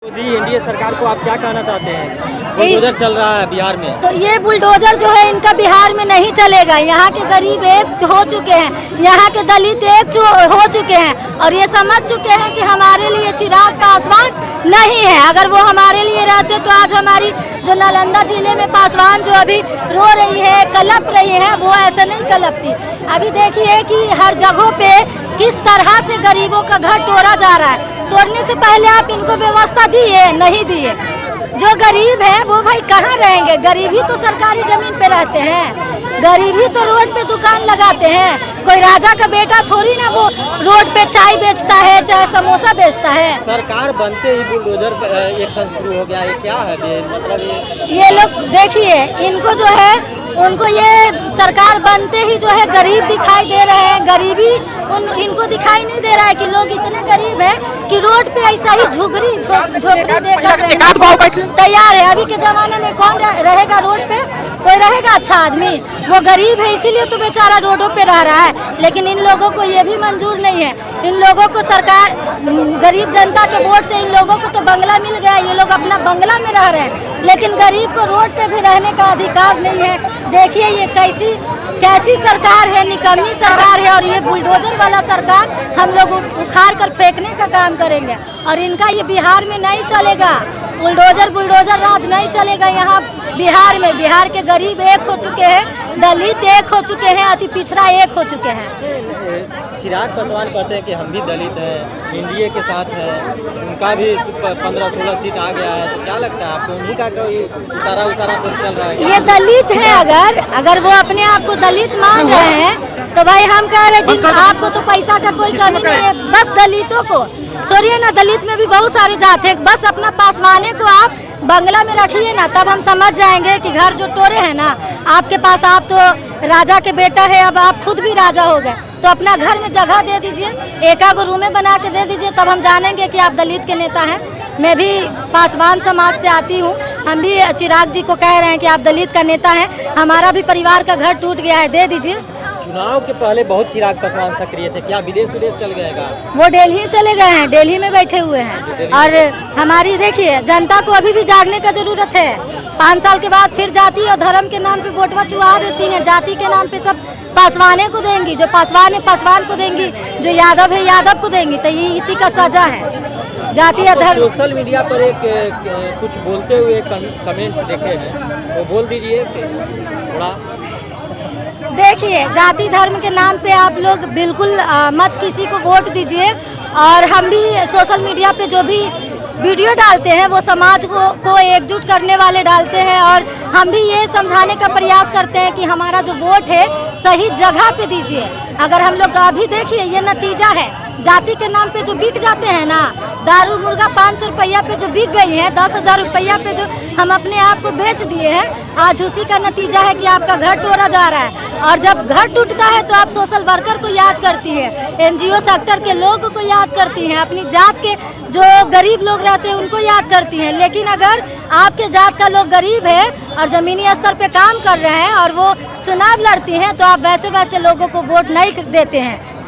Modi NDA सरकार को आप क्या कहना चाहते हैं? बुलडोजर चल रहा है बिहार में, तो ये बुलडोजर जो है इनका बिहार में नहीं चलेगा। यहाँ के गरीब एक हो चुके हैं, यहाँ के दलित एक हो चुके हैं और ये समझ चुके हैं कि हमारे लिए चिराग पासवान नहीं है। अगर वो हमारे लिए रहते तो आज हमारी जो नालंदा जिले में पासवान जो अभी रो रही है, कलप रही है, वो ऐसे नहीं कलपती। अभी देखिए कि हर जगहों पे किस तरह से गरीबों का घर तोड़ा जा रहा है। तोड़ने से पहले आप इनको व्यवस्था दिए, नहीं दिए। जो गरीब है वो भाई कहाँ रहेंगे? गरीब ही तो सरकारी जमीन पे रहते हैं, गरीब ही तो रोड पे दुकान लगाते हैं। कोई राजा का बेटा थोड़ी ना वो रोड पे चाय बेचता है, चाहे समोसा बेचता है। सरकार बनते ही बुलडोजर एक्शन शुरू हो गया, ये क्या है? मतलब ये लोग देखिए, इनको जो है उनको ये सरकार बनते ही जो है गरीब दिखाई दे रहे हैं। गरीबी इनको दिखाई नहीं दे रहा है कि लोग इतने गरीब हैं कि रोड पे ऐसा ही झोपड़ी देकर तैयार है। अभी के जमाने में कौन रहेगा रोड पे? कोई रहेगा अच्छा आदमी? वो गरीब है इसीलिए तो बेचारा रोडों पे रह रहा है। लेकिन इन लोगों को ये भी मंजूर नहीं है। इन लोगों को सरकार, गरीब जनता के वोट से इन लोगों को तो बंगला मिल गया, ये लोग अपना बंगला में रह रहे हैं, लेकिन गरीब को रोड पे भी रहने का अधिकार नहीं है। देखिए ये कैसी सरकार है, निकम्मी सरकार है। और ये बुलडोजर वाला सरकार हम लोग उखाड़ कर फेंकने का काम करेंगे और इनका ये बिहार में नहीं चलेगा। बुलडोजर राज नहीं चलेगा यहाँ बिहार में। बिहार के गरीब एक हो चुके हैं, दलित एक हो चुके हैं, अति पिछड़ा एक हो चुके हैं। चिराग पासवान कहते हैं कि हम भी दलित हैं, एनडीए के साथ है, उनका भी 15-16 सीट आ गया है, तो क्या लगता है आपको? उन्हीं का कोई इशारा तो चल रहा है? ये दलित है, अगर वो अपने आप को दलित मान रहे हैं तो भाई हम कह रहे हैं आपको तो पैसा का कोई कमी नहीं है। बस दलितों को छोड़िए ना, दलित में भी बहुत सारे जात हैं। बस अपना पासवाने को आप बंगला में रखिए ना, तब हम समझ जाएंगे कि घर जो तोड़े हैं ना आपके पास, आप तो राजा के बेटा है, अब आप खुद भी राजा हो गए, तो अपना घर में जगह दे दीजिए, एकागो रूमें बना के दे दीजिए, तब हम जानेंगे कि आप दलित के नेता हैं। मैं भी पासवान समाज से आती हूँ, हम भी चिराग जी को कह रहे हैं कि आप दलित का नेता हैं, हमारा भी परिवार का घर टूट गया है, दे दीजिए। चुनाव के पहले बहुत चिराग पासवान सक्रिय थे, क्या विदेश चल गएगा? वो दिल्ली चले गए हैं, दिल्ली में बैठे हुए हैं। और हमारी देखिए जनता को अभी भी जागने का जरूरत है। 5 साल के बाद फिर जाति और धर्म के नाम पे वोटवा चुहा देती हैं। जाति के नाम पे सब पासवाने को देंगी, जो पासवान है पासवान को देंगी, जो यादव है यादव को देंगी, तो ये इसी का सजा है। जाति या धर्म। सोशल मीडिया पर एक कुछ बोलते हुए कमेंट्स देखे हैं, वो बोल दीजिए थोड़ा। देखिए जाति धर्म के नाम पे आप लोग बिल्कुल मत किसी को वोट दीजिए। और हम भी सोशल मीडिया पे जो भी वीडियो डालते हैं वो समाज को एकजुट करने वाले डालते हैं। और हम भी ये समझाने का प्रयास करते हैं कि हमारा जो वोट है सही जगह पे दीजिए। अगर हम लोग अभी देखिए ये नतीजा है, जाति के नाम पे जो बिक जाते हैं ना, दारू मुर्गा 500 रुपया पे जो बिक गई है, 10,000 रुपया पे जो हम अपने आप को बेच दिए हैं, आज उसी का नतीजा है कि आपका घर तोड़ा जा रहा है। और जब घर टूटता है तो आप सोशल वर्कर को याद करती है, एनजीओ सेक्टर के लोगों को याद करती हैं, अपनी जात के जो गरीब लोग रहते हैं उनको याद करती हैं। लेकिन अगर आपके जात का लोग गरीब है और ज़मीनी स्तर पे काम कर रहे हैं और वो चुनाव लड़ती हैं, तो आप वैसे लोगों को वोट नहीं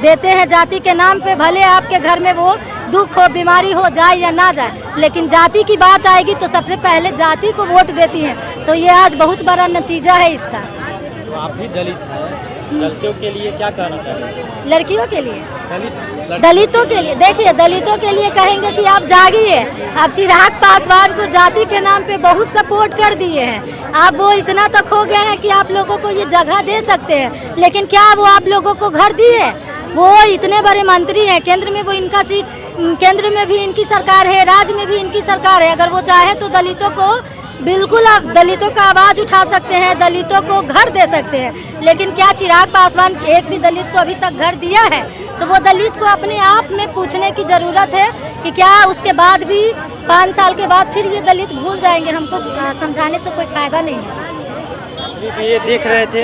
देते हैं जाति के नाम पे। भले आपके घर में वो दुख हो, बीमारी हो, जाए या ना जाए, लेकिन जाति की बात आएगी तो सबसे पहले जाति को वोट देती हैं। तो ये आज बहुत बड़ा नतीजा है इसका। तो आप भी दलित हैं, दलितों के लिए क्या कहना चाहते हैं? लड़कियों के लिए, दलितों के लिए, देखिए दलितों के लिए कहेंगे कि आप जागिए। आप चिराग पासवान को जाति के नाम पे बहुत सपोर्ट कर दिए हैं। आप वो इतना तक हो गए हैं कि आप लोगों को ये जगह दे सकते हैं, लेकिन क्या वो आप लोगों को घर दिए? वो इतने बड़े मंत्री हैं, केंद्र में वो इनका सीट, केंद्र में भी इनकी सरकार है, राज्य में भी इनकी सरकार है। अगर वो चाहे तो दलितों को बिल्कुल आप दलितों का आवाज़ उठा सकते हैं, दलितों को घर दे सकते हैं। लेकिन क्या चिराग पासवान एक भी दलित को अभी तक घर दिया है? तो वो दलित को अपने आप में पूछने की ज़रूरत है कि क्या उसके बाद भी 5 साल के बाद फिर ये दलित भूल जाएंगे? हमको समझाने से कोई फ़ायदा नहीं है। ये देख रहे थे।